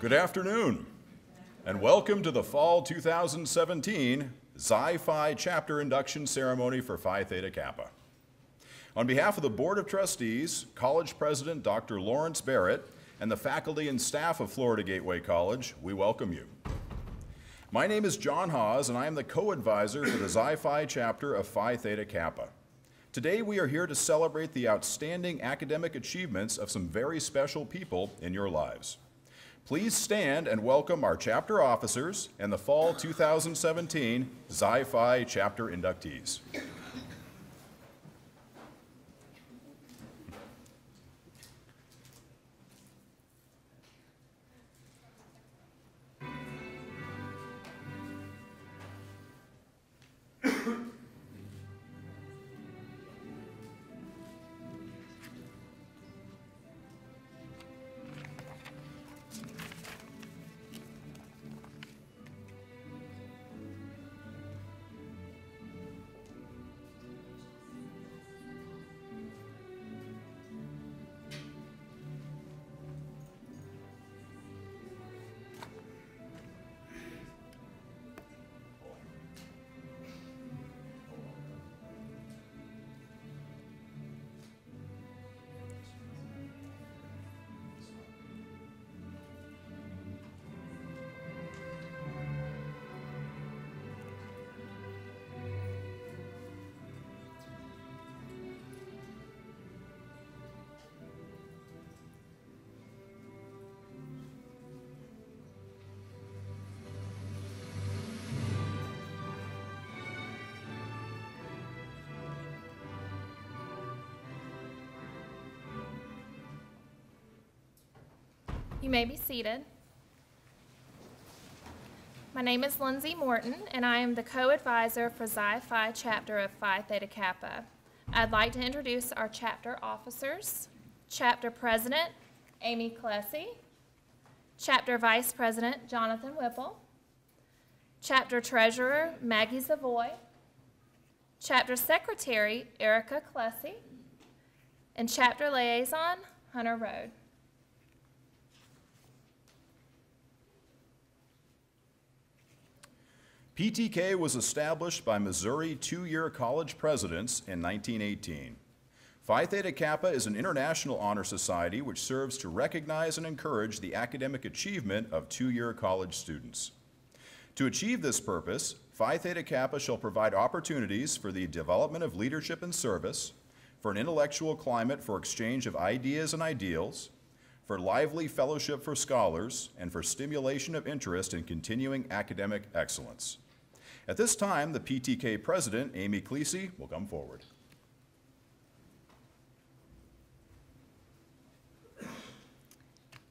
Good afternoon, and welcome to the Fall 2017 Phi Chapter Induction Ceremony for Phi Theta Kappa. On behalf of the Board of Trustees, College President Dr. Lawrence Barrett, and the faculty and staff of Florida Gateway College, we welcome you. My name is John Hawes, and I am the co-advisor for the Phi Chapter of Phi Theta Kappa. Today we are here to celebrate the outstanding academic achievements of some very special people in your lives. Please stand and welcome our chapter officers and the Fall 2017 Phi Chapter inductees. You may be seated. My name is Lindsey Morton, and I am the co-advisor for Phi Chapter of Phi Theta Kappa. I'd like to introduce our chapter officers. Chapter President, Aimee Clesi. Chapter Vice President, Jonathan Whipple. Chapter Treasurer, Maggie Zawoy. Chapter Secretary, Erica Clesi. And Chapter Liaison, Hunter Rode. PTK was established by Missouri two-year college presidents in 1918. Phi Theta Kappa is an international honor society which serves to recognize and encourage the academic achievement of two-year college students. To achieve this purpose, Phi Theta Kappa shall provide opportunities for the development of leadership and service, for an intellectual climate for exchange of ideas and ideals, for lively fellowship for scholars, and for stimulation of interest in continuing academic excellence. At this time, the PTK President, Aimee Clesi, will come forward.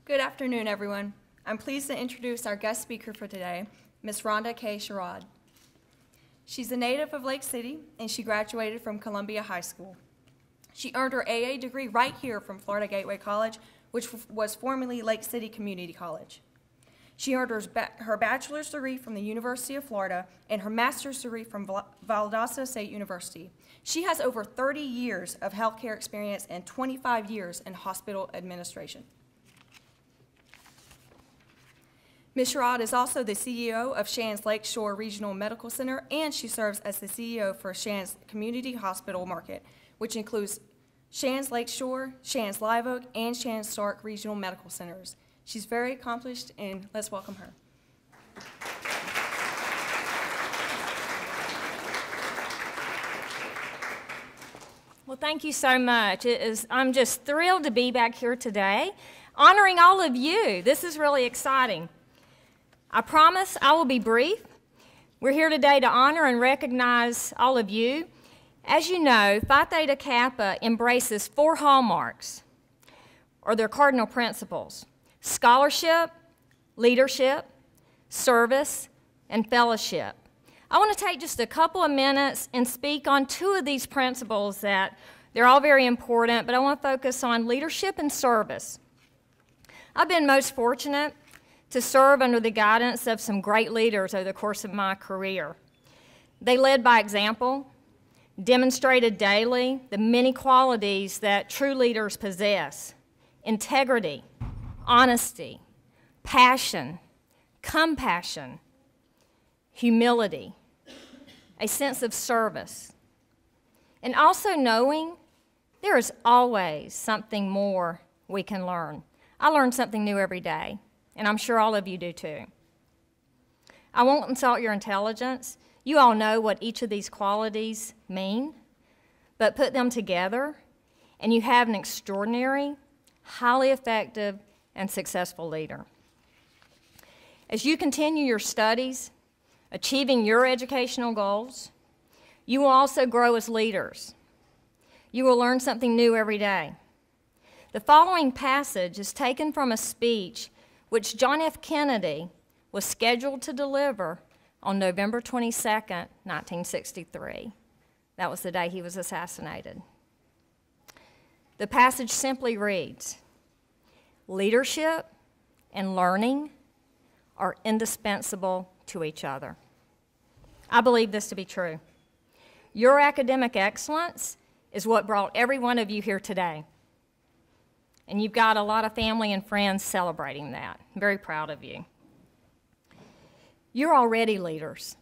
Good afternoon, everyone. I'm pleased to introduce our guest speaker for today, Ms. Rhonda K. Sherrod. She's a native of Lake City, and she graduated from Columbia High School. She earned her AA degree right here from Florida Gateway College, which was formerly Lake City Community College. She earned her bachelor's degree from the University of Florida and her master's degree from Valdosta State University. She has over 30 years of healthcare experience and 25 years in hospital administration. Ms. Sherrod is also the CEO of Shands Lakeshore Regional Medical Center, and she serves as the CEO for Shands Community Hospital Market, which includes Shands Lakeshore, Shands Live Oak, and Shands Stark Regional Medical Centers. She's very accomplished, and let's welcome her. Well, thank you so much. I'm just thrilled to be back here today, honoring all of you. This is really exciting. I promise I will be brief. We're here today to honor and recognize all of you. As you know, Phi Theta Kappa embraces 4 hallmarks, or their cardinal principles: scholarship, leadership, service, and fellowship. I want to take just a couple of minutes and speak on 2 of these principles that they're all very important, but I want to focus on leadership and service. I've been most fortunate to serve under the guidance of some great leaders over the course of my career. They led by example, demonstrated daily the many qualities that true leaders possess: integrity, honesty, passion, compassion, humility, a sense of service, and also knowing there is always something more we can learn. I learn something new every day, and I'm sure all of you do too. I won't insult your intelligence. You all know what each of these qualities mean, but put them together, and you have an extraordinary, highly effective, and successful leader. As you continue your studies, achieving your educational goals, you will also grow as leaders. You will learn something new every day. The following passage is taken from a speech which John F. Kennedy was scheduled to deliver on November 22nd, 1963. That was the day he was assassinated. The passage simply reads, "Leadership and learning are indispensable to each other." I believe this to be true. Your academic excellence is what brought every one of you here today. And you've got a lot of family and friends celebrating that. I'm very proud of you. You're already leaders.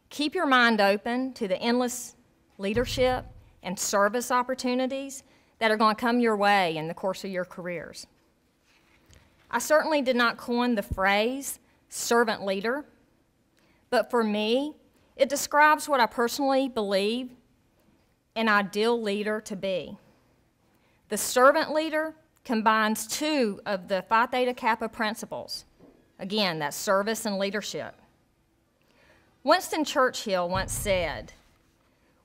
Keep your mind open to the endless leadership and service opportunities that are going to come your way in the course of your careers. I certainly did not coin the phrase servant leader, but for me, it describes what I personally believe an ideal leader to be. The servant leader combines two of the Phi Theta Kappa principles. Again, that's service and leadership. Winston Churchill once said,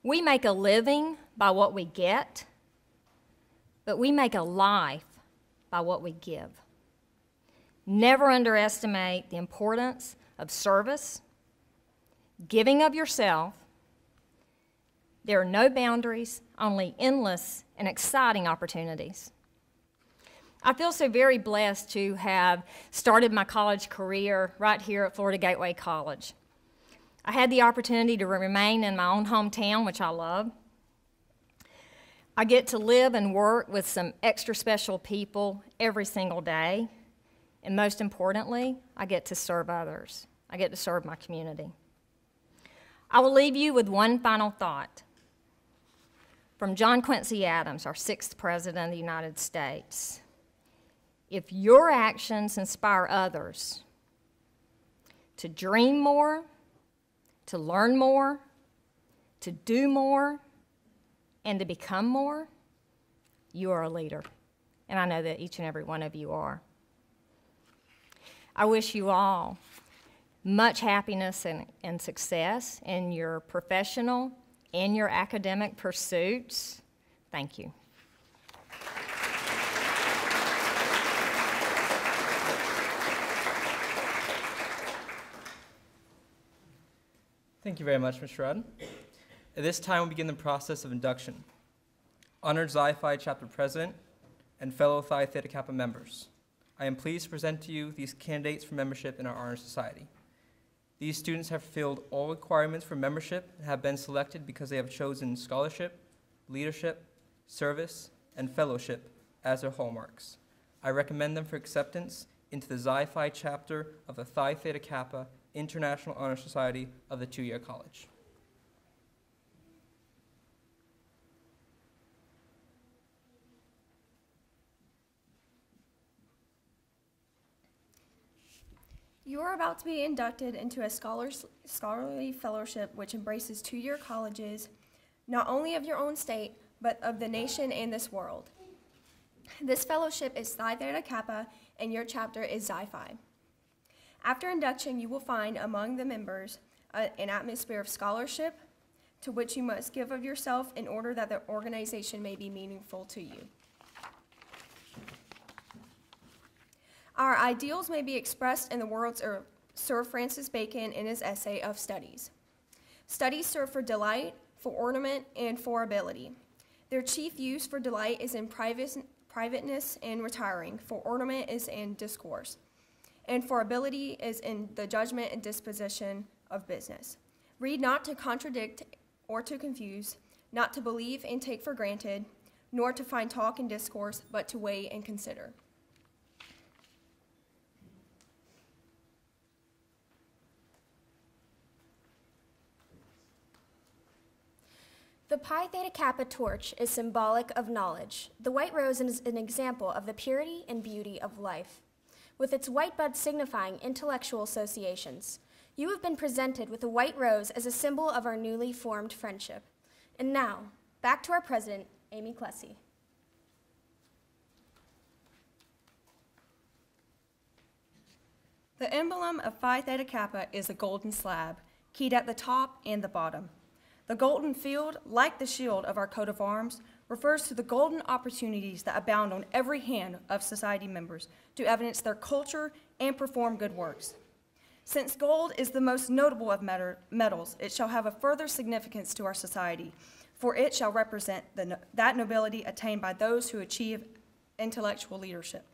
"We make a living by what we get, but we make a life by what we give." Never underestimate the importance of service, giving of yourself. There are no boundaries, only endless and exciting opportunities. I feel so very blessed to have started my college career right here at Florida Gateway College. I had the opportunity to remain in my own hometown, which I love. I get to live and work with some extra special people every single day. And most importantly, I get to serve others. I get to serve my community. I will leave you with one final thought from John Quincy Adams, our 6th President of the United States. If your actions inspire others to dream more, to learn more, to do more, and to become more, you are a leader. And I know that each and every one of you are. I wish you all much happiness and success in your professional and your academic pursuits. Thank you. Thank you very much, Ms. Sherrod. At this time, we'll begin the process of induction. Honored Phi Chapter President and fellow Phi Theta Kappa members, I am pleased to present to you these candidates for membership in our honor society. These students have fulfilled all requirements for membership and have been selected because they have chosen scholarship, leadership, service, and fellowship as their hallmarks. I recommend them for acceptance into the Phi Chapter of the Phi Theta Kappa International Honor Society of the two-year college. You are about to be inducted into a scholarly fellowship which embraces two-year colleges, not only of your own state, but of the nation and this world. This fellowship is Phi Theta Kappa, and your chapter is Xi Phi. After induction, you will find among the members an atmosphere of scholarship to which you must give of yourself in order that the organization may be meaningful to you. Our ideals may be expressed in the words of Sir Francis Bacon in his essay of Studies. Studies serve for delight, for ornament, and for ability. Their chief use for delight is in privateness and retiring, for ornament is in discourse, and for ability is in the judgment and disposition of business. Read not to contradict or to confuse, not to believe and take for granted, nor to find talk and discourse, but to weigh and consider. The Phi Theta Kappa torch is symbolic of knowledge. The white rose is an example of the purity and beauty of life, with its white bud signifying intellectual associations. You have been presented with a white rose as a symbol of our newly formed friendship. And now, back to our president, Aimee Clesi. The emblem of Phi Theta Kappa is a golden slab, keyed at the top and the bottom. The golden field, like the shield of our coat of arms, refers to the golden opportunities that abound on every hand of society members to evidence their culture and perform good works. Since gold is the most notable of metals, it shall have a further significance to our society, for it shall represent that nobility attained by those who achieve intellectual leadership.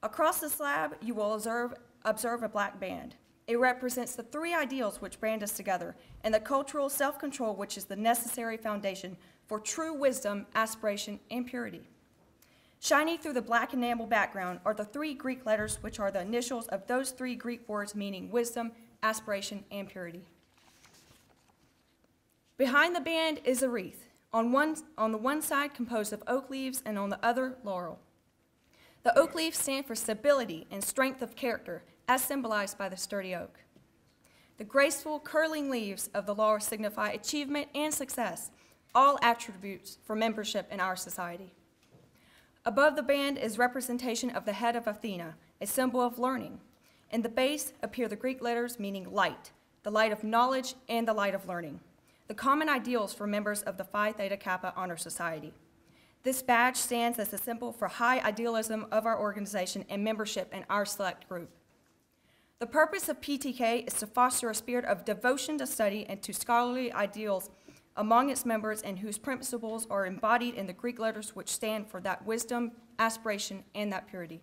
Across the slab, you will observe a black band. It represents the three ideals which brand us together, and the cultural self-control which is the necessary foundation for true wisdom, aspiration, and purity. Shining through the black enamel background are the three Greek letters which are the initials of those three Greek words meaning wisdom, aspiration, and purity. Behind the band is a wreath, on the one side composed of oak leaves and on the other laurel. The oak leaves stand for stability and strength of character, as symbolized by the sturdy oak. The graceful, curling leaves of the laurel signify achievement and success, all attributes for membership in our society. Above the band is representation of the head of Athena, a symbol of learning. In the base appear the Greek letters meaning light, the light of knowledge and the light of learning, the common ideals for members of the Phi Theta Kappa Honor Society. This badge stands as a symbol for high idealism of our organization and membership in our select group. The purpose of PTK is to foster a spirit of devotion to study and to scholarly ideals among its members and whose principles are embodied in the Greek letters which stand for that wisdom, aspiration, and that purity.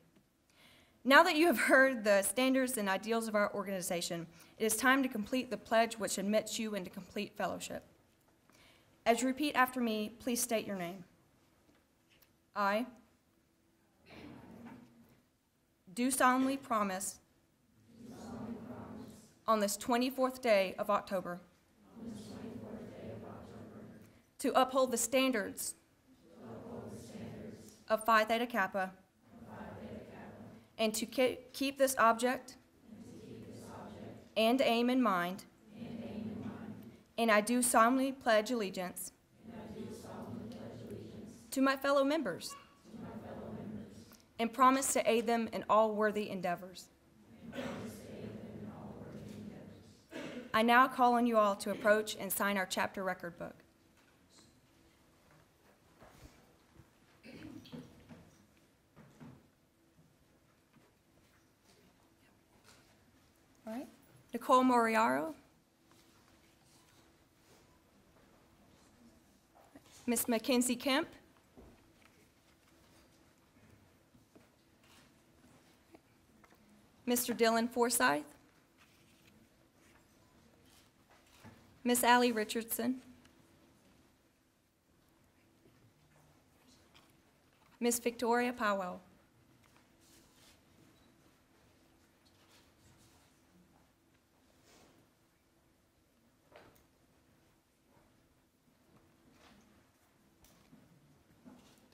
Now that you have heard the standards and ideals of our organization, it is time to complete the pledge which admits you into complete fellowship. As you repeat after me, please state your name. I do solemnly promise on this 24th day of October to uphold the standards of Phi Theta Kappa and to keep this object and aim in mind, and I do solemnly pledge allegiance to my fellow members and promise to aid them in all worthy endeavors. I now call on you all to approach and sign our chapter record book. All right. Nicole Moriaro. Miss Mackenzie Kemp. Mr. Dylan Forsyth. Miss Allie Richardson. Miss Victoria Powell.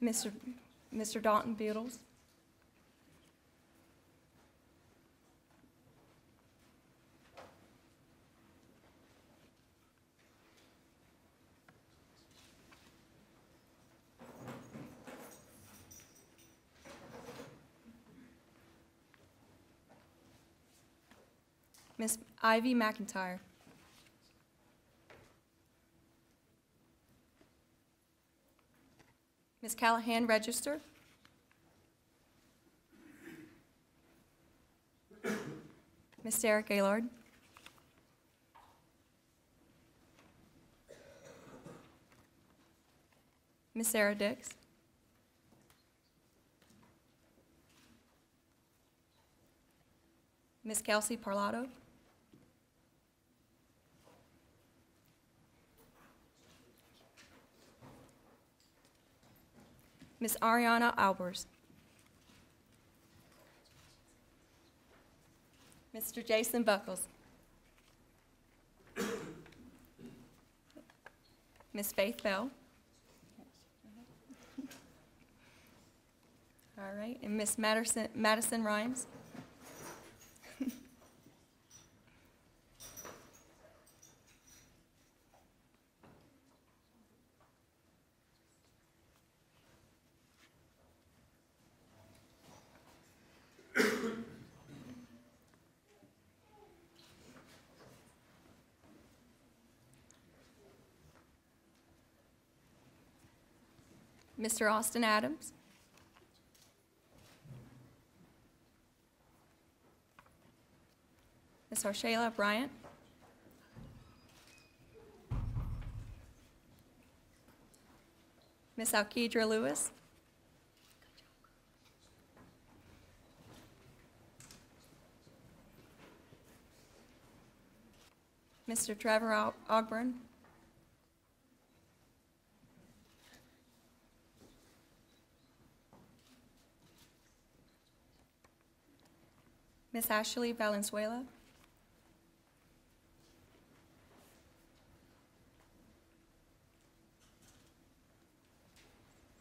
Mr. Dalton Beatles. Miss Ivy McIntyre. Miss Callahan, register. Miss Sarah Gaylord. Miss Sarah Dix. Miss Kelsey Parlato. Miss Ariana Albers. Mr. Jason Buckles. Miss Faith Bell. All right, and Miss Madison Rhymes. Mr. Austin Adams. Ms. Arshayla Bryant. Ms. Alkedra Lewis. Mr. Trevor Ogburn. Ms. Ashley Valenzuela.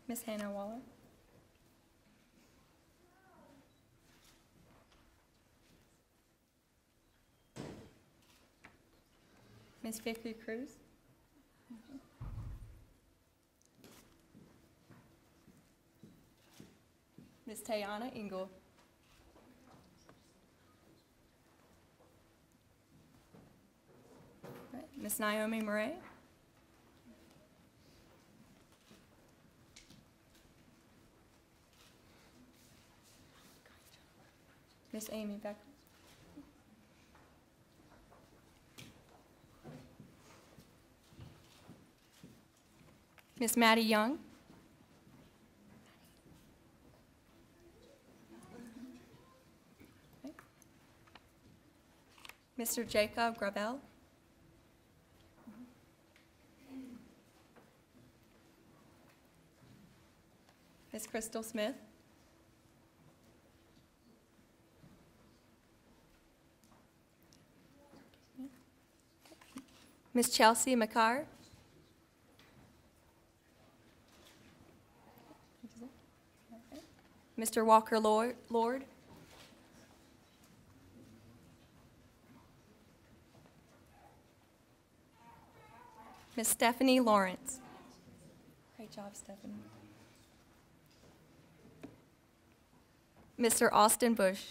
Ms. Hannah Waller. Ms. Vicky Cruz. Ms. Tayana Engel. Ms. Naomi Murray. Ms. Aimee Becker. Ms. Maddie Young. Okay. Mr. Jacob Gravel. Ms. Crystal Smith. Ms. Chelsea McCarr. Mr. Walker Lord. Ms. Stephanie Lawrence. Great job, Stephanie. Mr. Austin Bush.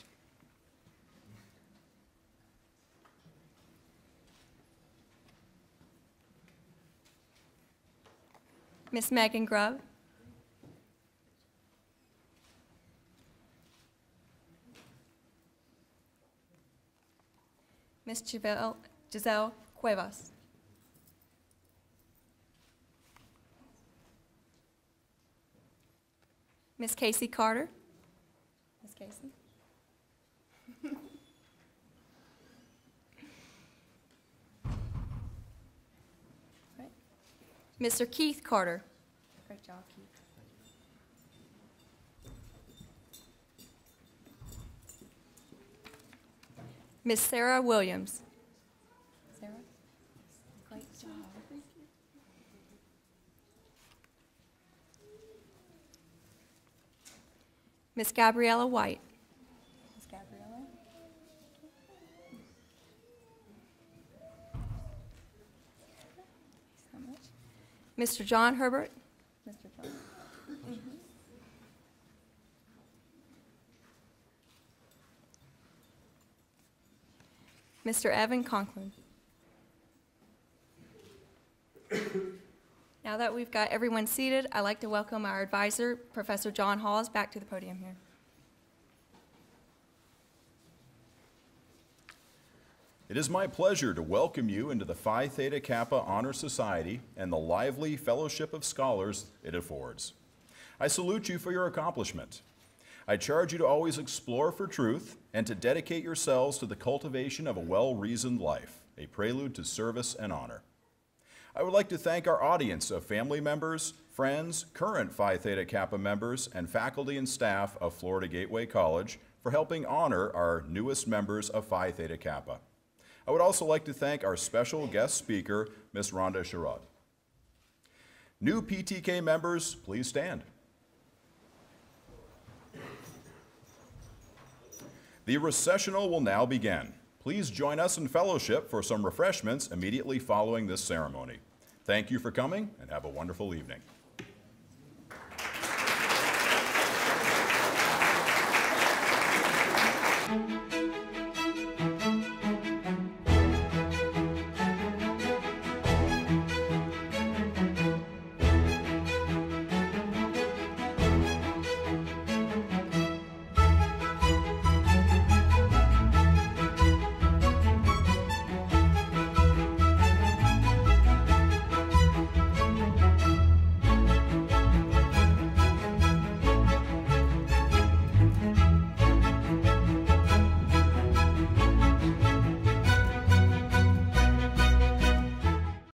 Ms. Megan Grubb. Ms. Giselle Cuevas. Ms. Casey Carter. Ms. Casey. Right. Mr. Keith Carter. Great job, Keith. Miss Sarah Williams. Sarah? Great job. Miss Gabriella White. Miss Gabriella. So much. Mr. John Herbert. Mr. John. Mr. Evan Conklin. Now that we've got everyone seated, I'd like to welcome our advisor, Professor John Hawes, back to the podium here. It is my pleasure to welcome you into the Phi Theta Kappa Honor Society and the lively fellowship of scholars it affords. I salute you for your accomplishment. I charge you to always explore for truth and to dedicate yourselves to the cultivation of a well-reasoned life, a prelude to service and honor. I would like to thank our audience of family members, friends, current Phi Theta Kappa members, and faculty and staff of Florida Gateway College for helping honor our newest members of Phi Theta Kappa. I would also like to thank our special guest speaker, Ms. Rhonda Sherrod. New PTK members, please stand. The recessional will now begin. Please join us in fellowship for some refreshments immediately following this ceremony. Thank you for coming and have a wonderful evening.